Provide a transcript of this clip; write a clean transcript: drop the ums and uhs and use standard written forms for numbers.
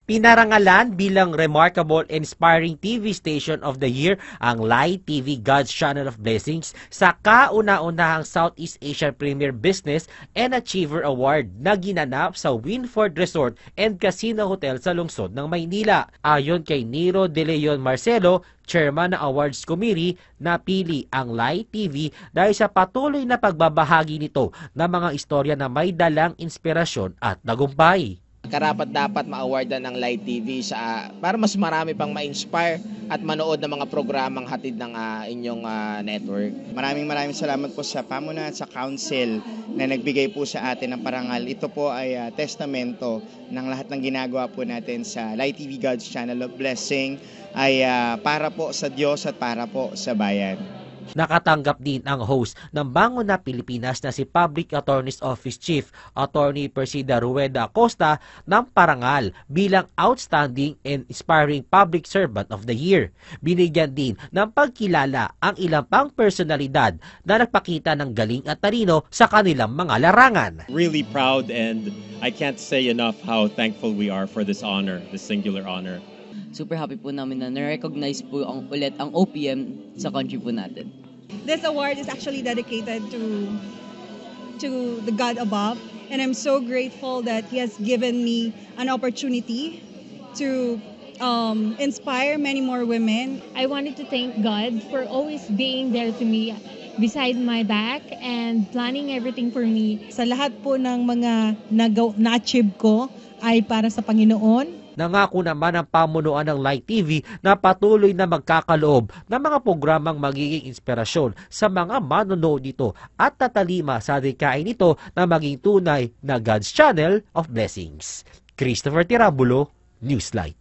Pinarangalan bilang Remarkable Inspiring TV Station of the Year ang Light TV God's Channel of Blessings sa kauna-unahang Southeast Asian Premier Business and Achiever Award na ginanap sa Winford Resort and Casino Hotel sa lungsod ng Maynila. Ayon kay Nero De Leon Marcelo, Chairman ng Awards Committee, napili ang Light TV dahil sa patuloy na pagbabahagi nito ng mga istorya na may dalang inspirasyon at tagumpay. Karapat-dapat ma-awardan ng Light TV para mas marami pang ma-inspire at manood ng mga programang hatid ng inyong network. Maraming salamat po sa pamunuan at sa council na nagbigay po sa atin ng parangal. Ito po ay testamento ng lahat ng ginagawa po natin sa Light TV God's Channel of Blessing ay para po sa Diyos at para po sa bayan. Nakatanggap din ang host ng Bangon na Pilipinas na si Public Attorney's Office Chief Attorney Persida Rueda Acosta ng parangal bilang Outstanding and Inspiring Public Servant of the Year. Binigyan din ng pagkilala ang ilang pang personalidad na nagpakita ng galing at talino sa kanilang mga larangan. Really proud, and I can't say enough how thankful we are for this honor, this singular honor. Super happy po namin na na-recognize po ulit ang OPM sa country po natin. This award is actually dedicated to the God above, and I'm so grateful that He has given me an opportunity to inspire many more women. I wanted to thank God for always being there to me, beside my back and planning everything for me. Sa lahat po ng mga na-achieve ko ay para sa Panginoon. Nangako naman ang pamunuan ng Light TV na patuloy na magkakaloob ng mga programang magiging inspirasyon sa mga manonood nito at tatalima sa adhikain nito na maging tunay na God's Channel of Blessings. Christopher Tirabulo, Newslight.